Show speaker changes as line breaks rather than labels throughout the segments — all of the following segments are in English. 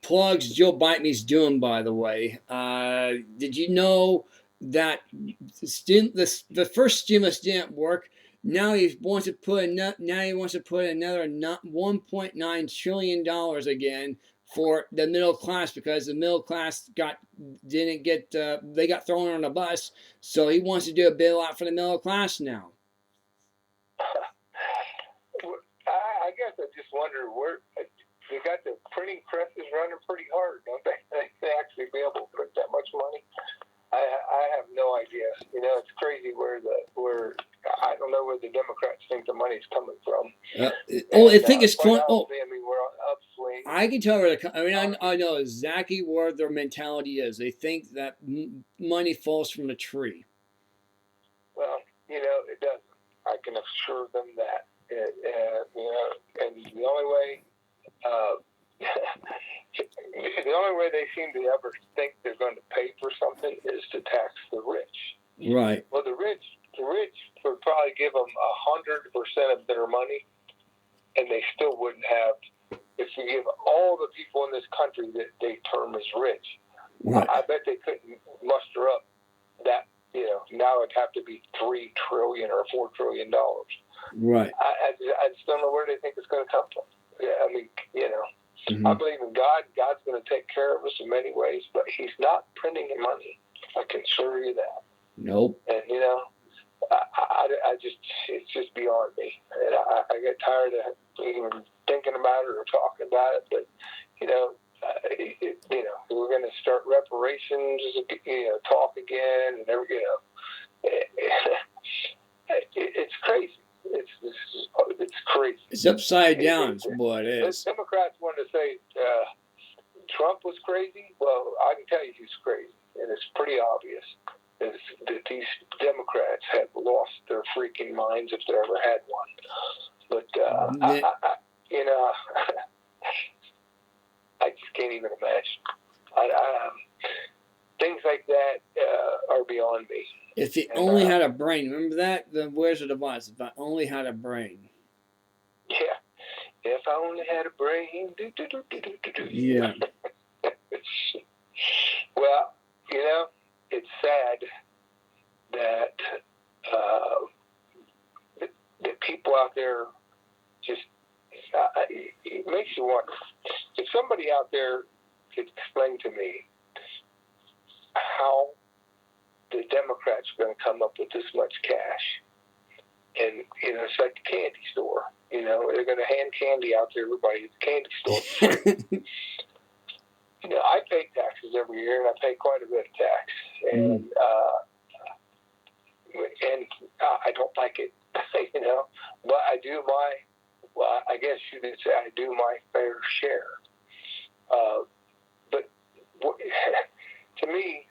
plugs Joe Biden's doing, by the way. Did you know that the first stimulus didn't work? Now he wants to put another 1.9 trillion dollars again for the middle class, because the middle class didn't get they got thrown on a bus. So he wants to do a bailout for the middle class now.
I guess I just wonder where they got the printing presses running pretty hard, don't they? They actually be able to print that much money. I have no idea. You know, it's crazy where I don't know where the Democrats think the money's coming from.
I think it's
quite honestly, I mean, we're upswing.
I can tell where I know exactly where their mentality is. They think that money falls from a tree.
Well, you know, it doesn't. I can assure them that. You know, and the only way they seem to ever think they're going to pay for something is to tax the rich.
Right.
Well, the rich would probably give them 100% of their money, and they still wouldn't have. If you give all the people in this country that they term as rich, right, I bet they couldn't muster up that. You know, now it'd have to be $3 trillion or $4 trillion.
Right.
I just don't know where they think it's going to come from. Yeah, I mean, you know, I believe in God. God's going to take care of us in many ways, but He's not printing money. I can assure you that.
Nope.
And you know, I just, it's just beyond me, and I get tired of even thinking about it or talking about it. But you know, we're going to start reparations, talk again, and it's crazy. It's crazy.
It's upside down, is what it is.
Democrats want to say Trump was crazy. Well, I can tell you he's crazy, and it's pretty obvious that these Democrats have lost their freaking minds if they ever had one. But I just can't even imagine. Things like that are beyond me.
If he only had a brain, remember that? The Wizard of Oz. If I only had a brain.
Yeah. If I only had a brain.
Yeah.
Well, you know, it's sad that that people out there just. It makes you wonder. If somebody out there could explain to me how the Democrats are going to come up with this much cash, and you know, it's like the candy store. You know, they're going to hand candy out to everybody at the candy store. You know, I pay taxes every year, and I pay quite a bit of tax, and I don't like it. You know, but I do my. Well, I guess you could say I do my fair share. But to me,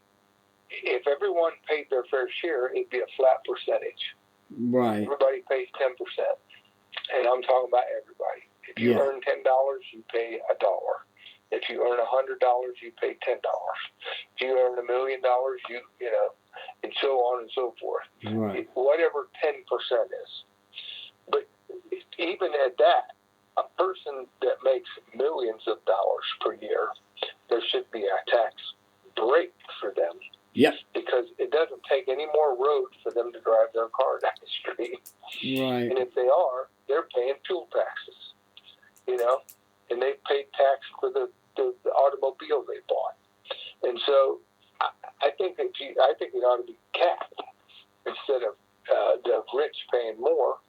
if everyone paid their fair share, it'd be a flat percentage.
Right.
Everybody pays 10%. And I'm talking about everybody. If you earn $10, you pay $1. If you earn $100, you pay $10. If you earn $1 million, you know, and so on and so forth.
Right.
Whatever 10% is. But even at that, a person that makes millions of dollars per year, there should be a tax break for them.
Yep.
Because it doesn't take any more road for them to drive their car down the street.
Right.
And if they are, they're paying fuel taxes, you know, and they paid tax for the automobile they bought. And so I think it ought to be capped instead of the rich paying more.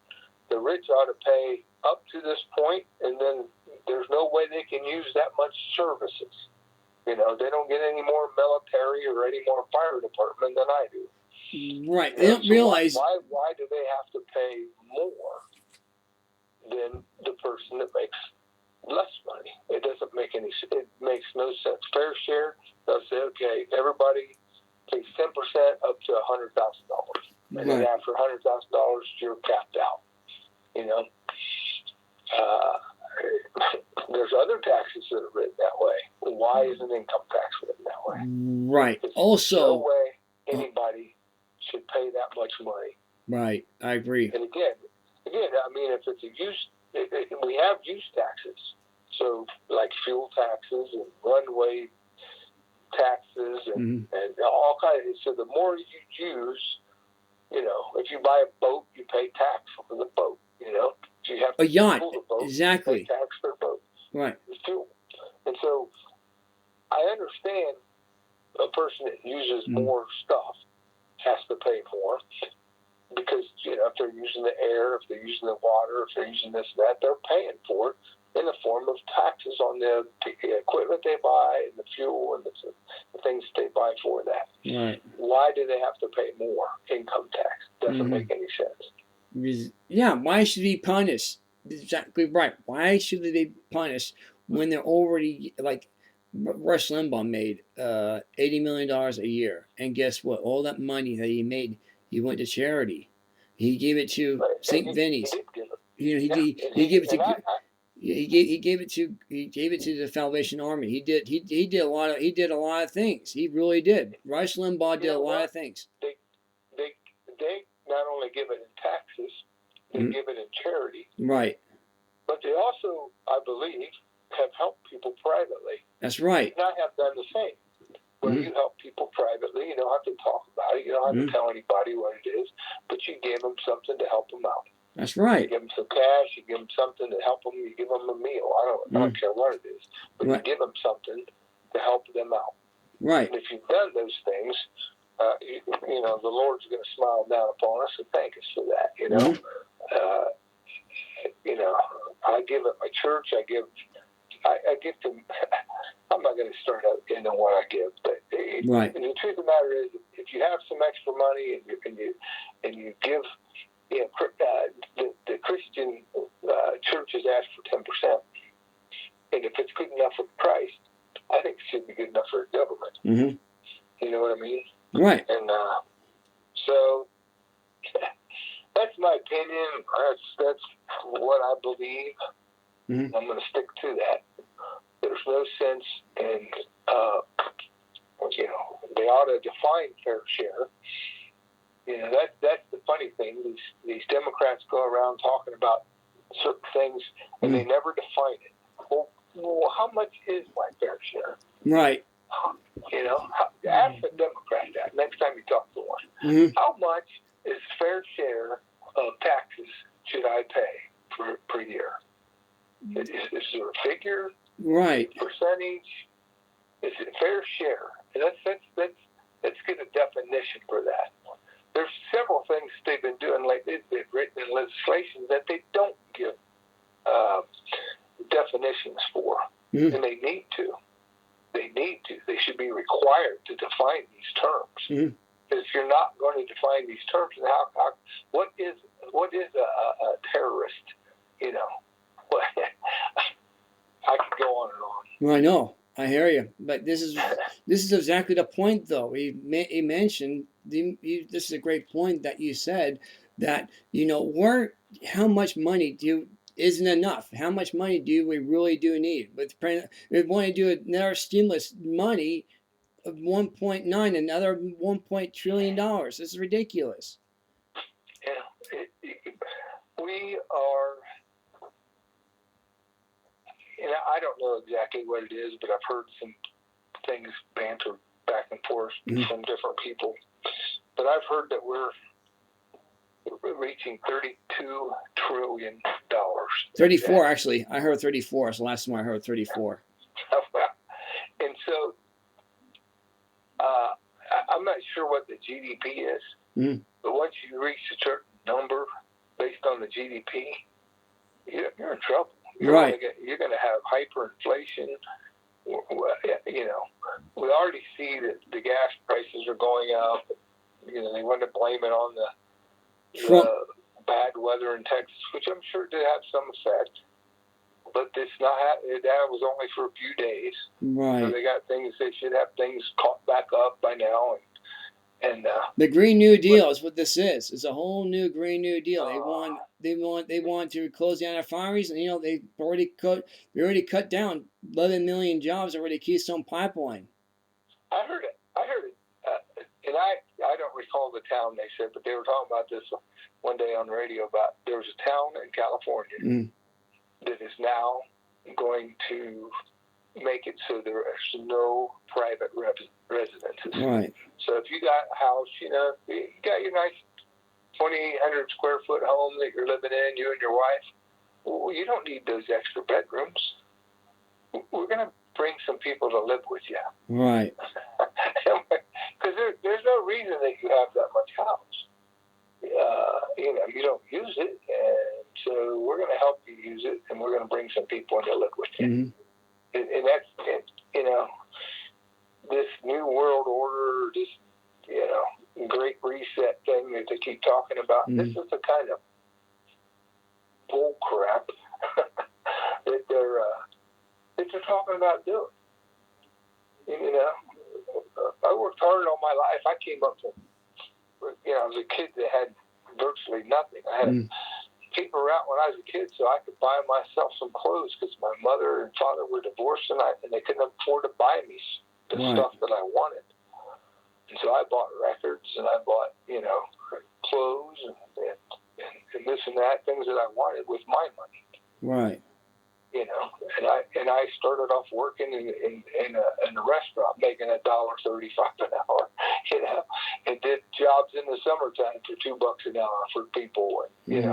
The rich ought to pay up to this point, and then there's no way they can use that much services. You know, they don't get any more military or any more fire department than I do.
Right. They don't realize.
Why do they have to pay more than the person that makes less money? It doesn't make any sense. It makes no sense. Fair share, they'll say, okay, everybody pays 10% up to $100,000. And then after $100,000, you're capped out. You know? There's other taxes that are written that way. Why isn't income tax written that way?
Right.
There's
also,
no way anybody should pay that much money.
Right. I agree.
And again, I mean, if it's we have use taxes. So So, like fuel taxes and runway taxes and all kinds of, so the more you use, if you buy a boat, you pay tax for the boat, If you have
A
to
yacht,
fuel the boat,
exactly.
you pay tax for the boat.
Right.
The fuel. And so I understand a person that uses more stuff has to pay more because, if they're using the air, if they're using the water, if they're using this and that, they're paying for it in the form of taxes on the equipment they buy and the fuel and the things they buy for that.
Right.
Why do they have to pay more income tax? Doesn't make any sense.
Yeah, why should they be punished? Exactly right. Why should they be punished when they're already, like Rush Limbaugh made $80 million a year, and guess what? All that money that he made, he went to charity. He gave it to St. Vinny's. He gave it to. He gave it to the Salvation Army. He did a lot of things. He really did. Rush Limbaugh did a lot of things.
They not only give it in taxes, they give it in charity.
Right.
But they also, I believe, have helped people privately.
That's right.
And I have done the same. Where you help people privately, you don't have to talk about it, you don't have to tell anybody what it is, but you give them something to help them out.
That's right.
You give them some cash, you give them something to help them, you give them a meal. I don't care what it is, but you give them something to help them out.
Right.
And if you've done those things, the Lord's going to smile down upon us and thank us for that. I give at my church. I give to. I'm not going to start out into what I give, but
right.
And the truth of the matter is, if you have some extra money and you give, the Christian churches ask for 10%, and if it's good enough for Christ, I think it should be good enough for the government. You know what I mean?
Right.
And so that's my opinion. That's what I believe. I'm going to stick to that. There's no sense in, they ought to define fair share. That's the funny thing. These Democrats go around talking about certain things, and they never define it. Well, how much is my fair share?
Right.
Ask the Democrat that next time you talk to one. How much is fair share of taxes should I pay per year? Is there a figure?
Right.
Percentage? Is it fair share? And let's get a definition for that. There's several things they've been doing lately. They've written in legislation that they don't give definitions for, and they need to. They should be required to define these terms. If you're not going to define these terms, then what is a terrorist? I could go on and on.
Well, I know. I hear you, but this is exactly the point, though. He mentioned this is a great point that you said that how much money isn't enough. How much money do we really need? But we want to do another stimulus money of 1.9, another $1 trillion. This is ridiculous.
Yeah, we are. I don't know exactly what it is, but I've heard some things bantered back and forth from different people. But I've heard that we're reaching $32 trillion.
34, actually. I heard 34. It's the last time I heard 34.
And so I'm not sure what the GDP is, but once you reach a certain number based on the GDP, you're in trouble. You're going to have hyperinflation. We already see that the gas prices are going up. They want to blame it on the bad weather in Texas, which I'm sure did have some effect. But it's not. That was only for a few days.
Right.
So they got things. They should have things caught back up by now. And
the Green New Deal is what this is. It's a whole new Green New Deal. They want to close down our refineries, and they already cut down 11 million jobs already. Keystone Pipeline.
I heard it, and I don't recall the town they said, but they were talking about this one day on the radio about there was a town in California that is now going to make it so there's no private residences.
Right.
So if you got a house, you got your nice 2,800 square foot home that you're living in, you and your wife, well, you don't need those extra bedrooms. We're going to bring some people to live with you.
Right.
Because there's no reason that you have that much house. You don't use it, and so we're going to help you use it, and we're going to bring some people in to live with you.
Mm-hmm.
And that's, this new world order, this, great reset thing that they keep talking about.
Mm-hmm.
This is the kind of bull crap that they're talking about doing. I worked hard all my life. I came up from, I was a kid that had virtually nothing. I had a paper route when I was a kid so I could buy myself some clothes because my mother and father were divorced and they couldn't afford to buy me the stuff that I wanted. And so I bought records and I bought, clothes and this and that, things that I wanted with my money.
Right.
And I started off working in a restaurant making $1.35 an hour, and did jobs in the summertime for $2 an hour for people, and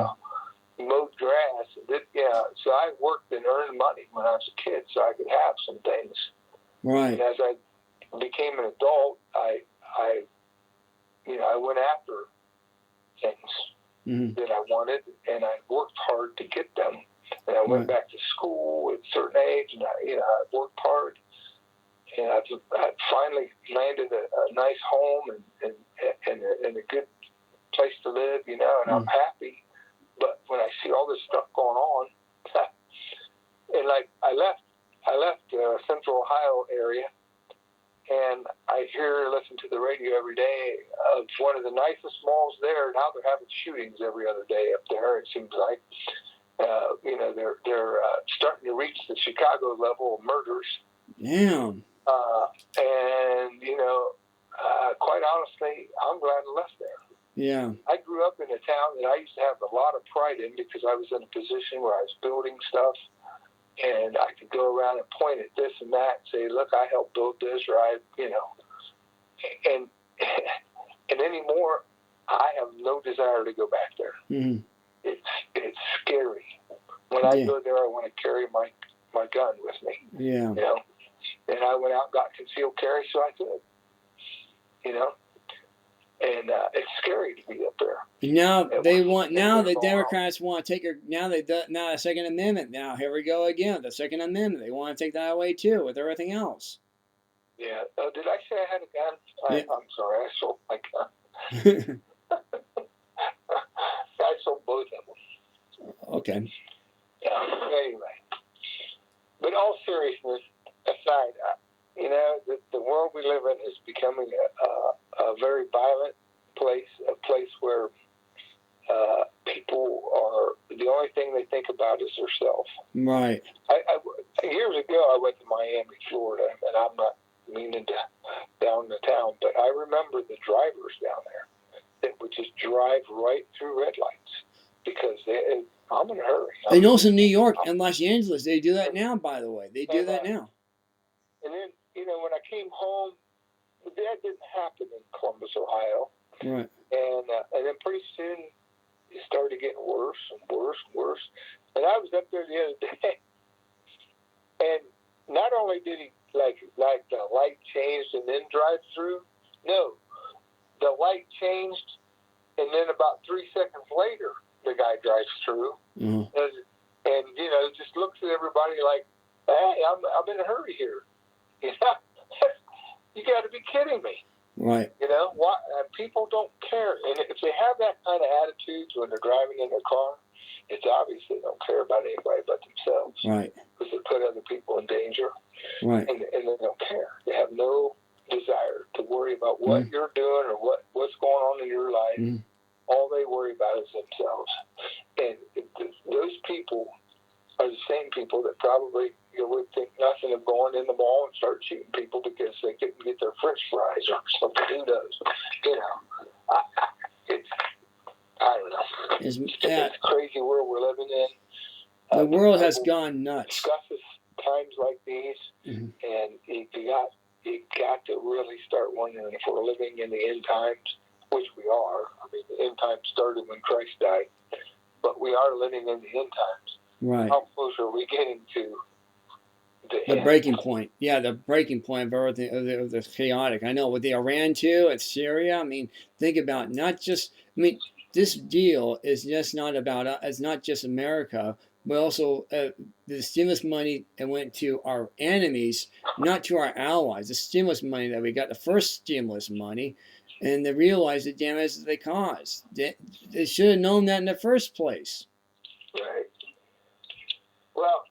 mowed grass. So I worked and earned money when I was a kid, so I could have some things.
Right.
And as I became an adult, I went after things that I wanted, and I worked hard to get them. And I went back to school at a certain age, and I worked hard, and I finally landed a nice home and a good place to live, and I'm happy. But when I see all this stuff going on, and like I left Central Ohio area, and I listen to the radio every day of one of the nicest malls there. Now they're having shootings every other day up there. It seems like. They're starting to reach the Chicago level of murders.
Damn.
Quite honestly, I'm glad I left there.
Yeah.
I grew up in a town that I used to have a lot of pride in because I was in a position where I was building stuff, and I could go around and point at this and that and say, look, I helped build this, or and anymore, I have no desire to go back there.
Mm-hmm.
It's scary. When I go there, I want to carry my gun with me.
Yeah.
And I went out and got concealed carry, so I could. And it's scary to be up there.
Now the Democrats want to take the Second Amendment. Now here we go again. The Second Amendment. They want to take that away too with everything else.
Yeah. Did I say I had a gun? I'm sorry. I sold my gun. I sold both of them.
Okay.
Anyway, but all seriousness aside, the world we live in is becoming a very violent place, a place where people are, the only thing they think about is their self.
Right.
Years ago, I went to Miami, Florida, and I'm not meaning to down the town, but I remember the drivers down there that would just drive right through red lights because I'm in a hurry.
And also New York and Los Angeles, they do that now, by the way. They do that now.
And then, when I came home, that didn't happen in Columbus, Ohio.
Right.
And then pretty soon it started getting worse and worse and worse. And I was up there the other day, and not only did he like the light changed and then drive through, no, the light changed, and then about 3 seconds later, the guy drives through, and just looks at everybody like, "Hey, I'm in a hurry here." You got to be kidding me.
Right.
People don't care, and if they have that kind of attitude when they're driving in their car, it's obvious they don't care about anybody but themselves.
Right.
Because they put other people in danger.
Right.
And they don't care. They have no desire to worry about what you're doing or what's going on in your life. All they worry about is themselves. And those people are the same people that probably would think nothing of going in the mall and start shooting people because they couldn't get their French fries or something. Who knows? I don't know. It's a crazy world we're living in.
The world has
Bible
gone nuts.
discusses times like these,
Mhm.
and you got to really start wondering if we're living in the end times, which we are. I mean, the end times started when Christ died, but we are living in the end times.
Right.
How close are we getting to the end?
Breaking point? Yeah, the breaking point of everything of the chaotic. I know with the Iran too, at Syria. I mean, think about not just. I mean, this deal is just not about. It's not just America, but also the stimulus money that went to our enemies, not to our allies. The stimulus money that we got, the first stimulus money, and they realized the damage that they caused. They should have known that in the first place.
Right. Well,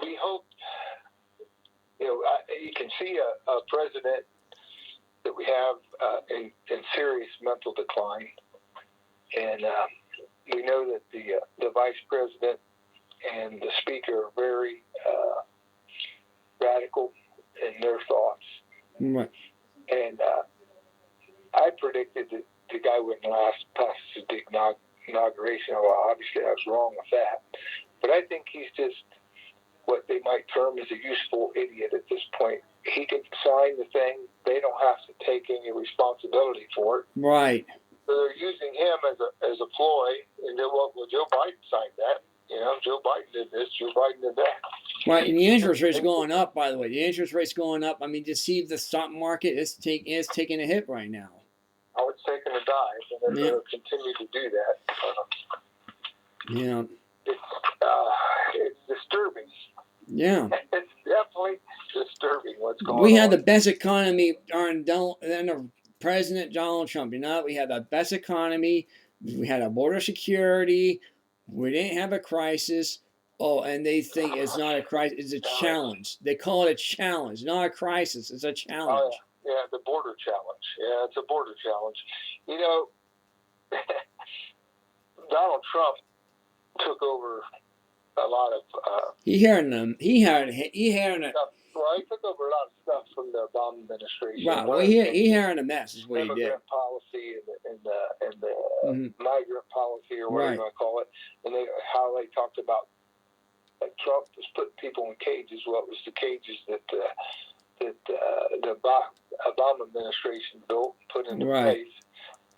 we hope. You can see a president that we have in serious mental decline, and we know that the vice president and the speaker are very radical in their thoughts.
Right.
And I predicted that the guy wouldn't last past his inauguration. Well, obviously I was wrong with that, but I think he's just what they might term as a useful idiot at this point. He can sign the thing. They don't have to take any responsibility for it.
Right.
So they're using him as a ploy. And well, Joe Biden signed that. Joe Biden did this. Joe Biden did that.
Right, and the interest rate's going up. By the way, the interest rate's going up. I mean, to see the stock market is taking a hit right now.
Oh, it's taking a dive, and they're going to continue to do that.
Yeah.
It's disturbing.
Yeah.
It's definitely disturbing what's going on.
We had the best economy under President Donald Trump. We had the best economy. We had a border security. We didn't have a crisis. Oh, and they think it's not a crisis. It's a challenge. They call it a challenge, not a crisis. It's a challenge.
Oh, yeah, the border challenge. Yeah, it's a border challenge. Donald Trump took over a lot of.
He had
he took over a lot of stuff from the Obama administration.
Right. Well, he had a mess. Is what he did.
Immigrant policy and the migrant policy, or whatever you want to call it, and how they talked about Trump was putting people in cages. Well, it was the cages that the Obama administration built and put into place,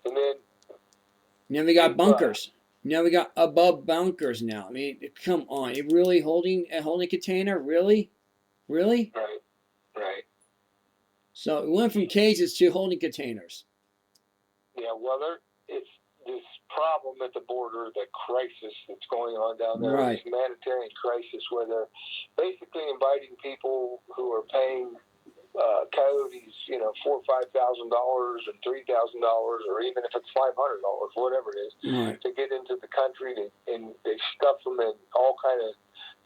and then
we got bunkers. Now we got above bunkers now. I mean, come on. You really holding a container? Really? Really?
Right.
So it went from cages to holding containers.
Yeah, well, it's this problem at the border, the crisis that's going on down there, this humanitarian crisis where they're basically inviting people who are paying coyotes, $4,000 or $5,000 and $3,000, or even if it's $500, whatever it is, to get into the country, and they stuff them in all kind of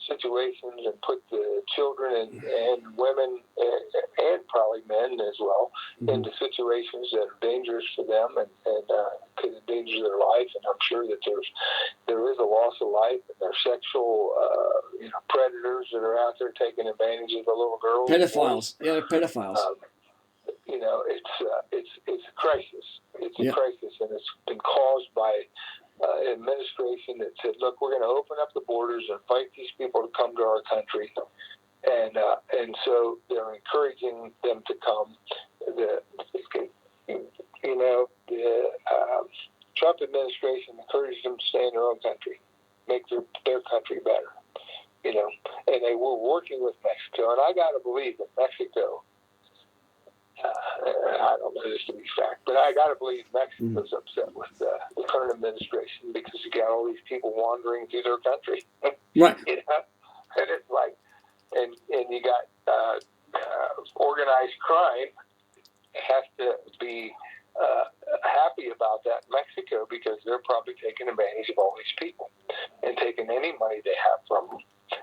situations and put the children and women and probably men as well into situations that are dangerous for them and could endanger their life. And I'm sure that there is a loss of life, and there's sexual predators that are out there taking advantage of the little girls.
Pedophiles. Yeah, pedophiles.
It's a crisis. It's a crisis, and it's been caused by an administration that said, look, we're going to open up the borders and invite these people to come to our country. And so they're encouraging them to come. The Trump administration encouraged them to stay in their own country, make their country better. And they were working with Mexico. And I got to believe that Mexico, I don't know this to be fact, but I got to believe Mexico's upset with the current administration because you got all these people wandering through their country.
Right.
And it's like, and you got organized crime has to be happy about that in Mexico because they're probably taking advantage of all these people and taking any money they have from them,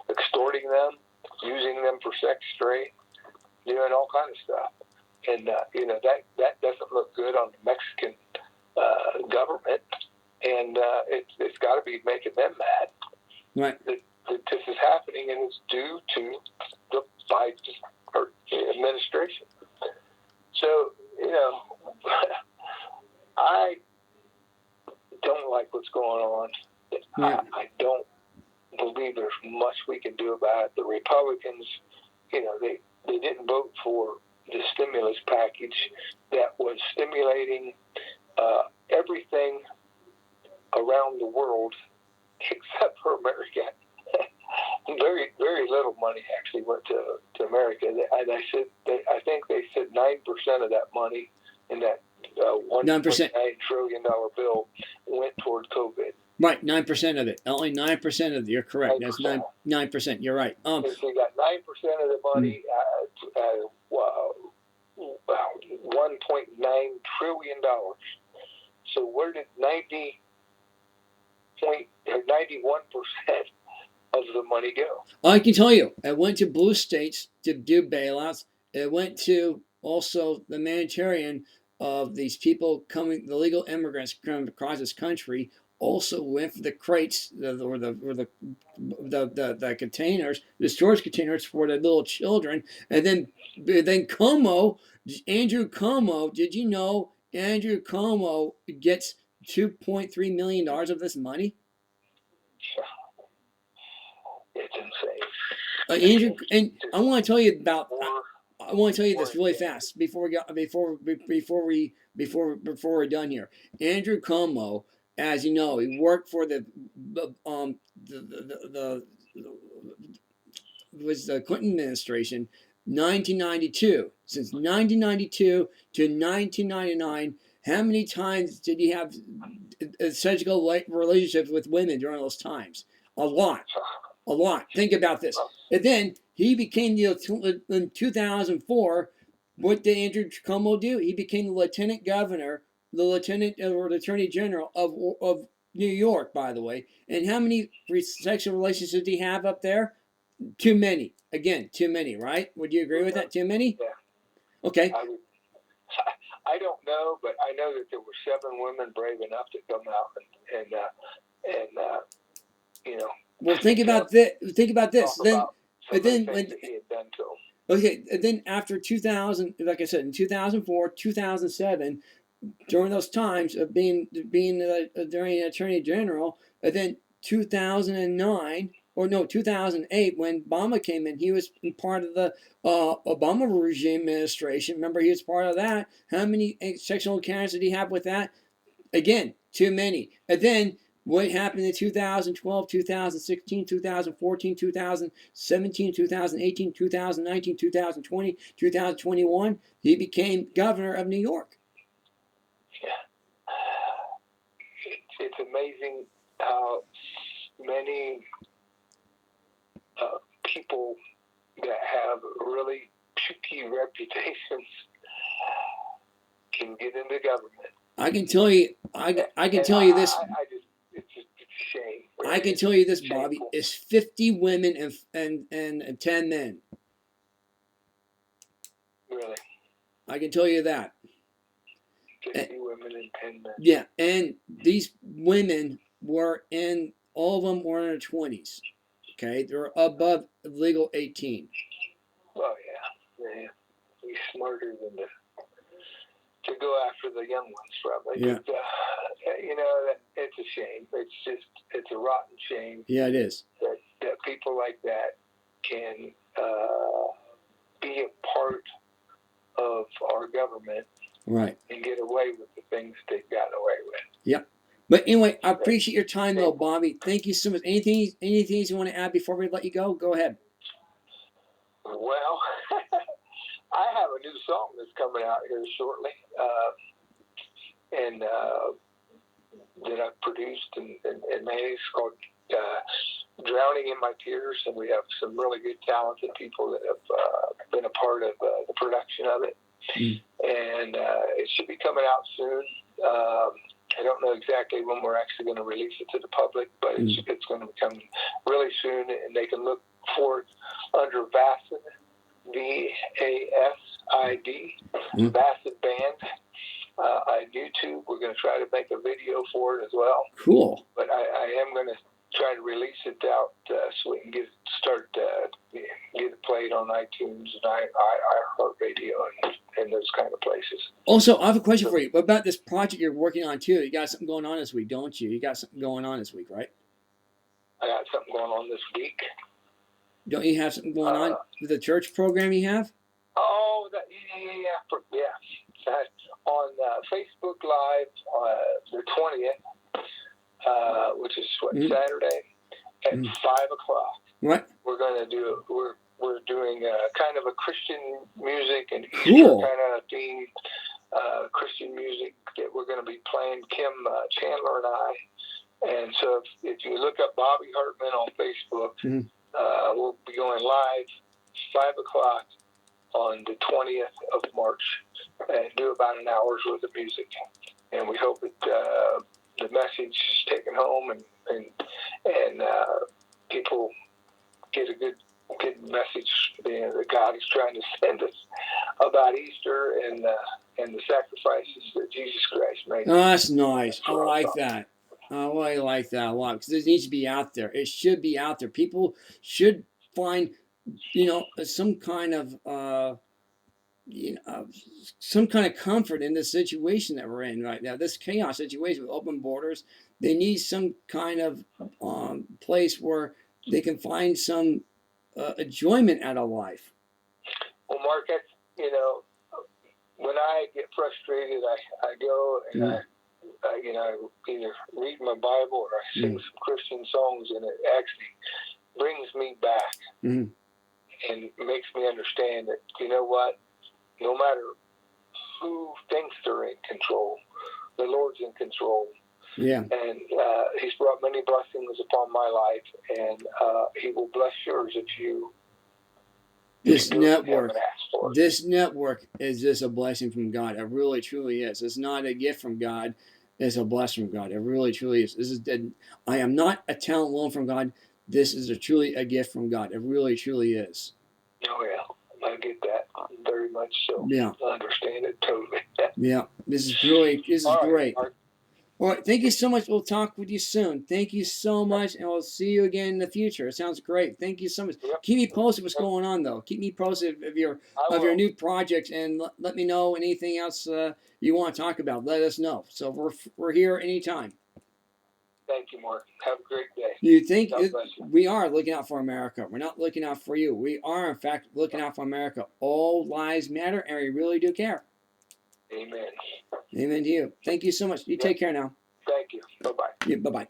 extorting them, using them for sex trade, doing all kinds of stuff. And, that doesn't look good on the Mexican government. And it's got to be making them mad.
Right.
That this is happening, and it's due to the Biden administration. So, I don't like what's going on. I don't believe do about it. The Republicans, they didn't vote for the stimulus package that was stimulating everything around the world except for America. Very, very little money actually went to America. And I think they said 9% of that money in that $1.9 trillion bill went toward COVID.
Right, 9% of it. Only 9% of it. You're correct. 9%. That's 9%. You're right.
So you got 9% of the money, $1.9 trillion. So where did 91% of the money go?
I can tell you, it went to blue states to do bailouts. It went to also the humanitarian of these people coming, the legal immigrants coming across this country. Also went for the crates or the containers, the storage containers for the little children, and then Cuomo, Andrew Cuomo. Did you know Andrew Cuomo gets $2.3 million of this money?
It's insane.
Andrew, and I want to tell you about. I want to tell you this really fast before we're done here. Andrew Cuomo, as you know, he worked for was the Clinton administration, 1992. Since 1992 to 1999, how many times did he have sexual relationships with women during those times? A lot. A lot. Think about this. And then he became in 2004. What did Andrew Cuomo do? He became the lieutenant governor, the lieutenant or the attorney general of New York, by the way. And how many sexual relationships did he have up there? Too many. Again, too many, right? Would you agree with that? Too many?
Yeah.
Okay.
I don't know, but I know that there were 7 women brave enough to come out and
Well, think about this. Then okay, and then after 2000, like I said, in 2004, 2007, during those times of being during Attorney General, and then 2009 or no 2008 when Obama came in, he was part of the Obama regime administration. Remember, he was part of that. How many sexual encounters did he have with that? Again, too many. And then what happened in 2012, 2016, 2014, 2017, 2018, 2019, 2020, 2021? He became governor of New York.
Yeah. It's amazing how many people that have really shitty reputations can get into government.
I can tell you. I can tell you this.
It's a shame.
Really. I can tell you this, Bobby. It's 50 women and 10 men.
Really.
I can tell you that.
50 women and 10 men.
Yeah, and these women all of them were in their 20s. Okay, they're above legal 18.
Oh yeah. He's smarter than to go after the young ones, probably.
Yeah.
But, it's a shame. It's a rotten shame.
Yeah, it is.
That people like that can be a part of our government,
right,
and get away with the things they've gotten away with.
Yep. But anyway, I appreciate your time, though, Bobby. Thank you so much. Anything you want to add before we let you go? Go ahead.
Well, I have a new song that's coming out here shortly, and that I've produced and managed, called "Drowning in My Tears," and we have some really good, talented people that have been a part of the production of it. And it should be coming out soon. I don't know exactly when we're actually going to release it to the public, but it's going to be coming really soon, and they can look for it under VASID, VASID, VASID Band on YouTube. We're going to try to make a video for it as well.
Cool.
But I am going to try to release it out so we can get it played on iTunes and iHeartRadio and those kind of places.
Also, I have a question for you. What about this project you're working on too? You got something going on this week, don't you? You got something going on this week, right?
I got something going on this week.
Don't you have something going on with the church program you have?
Oh, yeah. On Facebook Live the 20th, which is Saturday at 5:00.
What?
We're going to do. We're doing kind of a Christian music and Easter
Cool.
kind of theme. Christian music that we're going to be playing, Kim Chandler and I. And so if you look up Bobby Hartman on Facebook, we'll be going live 5:00 on the 20th of March and do about an hour's worth of music. And we hope that the message is taken home and people get a good message that God is trying to send us about Easter and the sacrifices that Jesus Christ made.
Oh, that's nice. I like that. I really like that a lot because it needs to be out there. It should be out there. People should find, some kind of, some kind of comfort in this situation that we're in right now. This chaos situation with open borders. They need some kind of place where they can find some enjoyment out of life.
Well, Mark, when I get frustrated, I go and I either read my Bible or I sing some Christian songs, and it actually brings me back and makes me understand that, you know what, no matter who thinks they're in control, the Lord's in control.
Yeah.
And He's brought many blessings upon my life, and He will bless yours if you
This network is just a blessing from God. It really, truly is. It's not a gift from God. It's a blessing from God. It really, truly is. I am not a talent loan from God. This is truly a gift from God. It really, truly is.
Oh, yeah. I get that very much so.
Yeah.
I understand it totally.
Yeah. This is great.
Mark.
All right. Thank you so much. We'll talk with you soon. Thank you so much. And we'll see you again in the future. It sounds great. Thank you so much.
Yep.
Keep me posted what's going on, though. Keep me posted of your new projects, and let me know anything else you want to talk about. Let us know. So we're here anytime.
Thank you, Mark. Have a great day.
You think we are looking out for America? We're not looking out for you. We are, in fact, looking out for America. All lives matter, and we really do care.
Amen.
Amen to you. Thank you so much. You take care now.
Thank you. Bye-bye.
Yeah, bye-bye.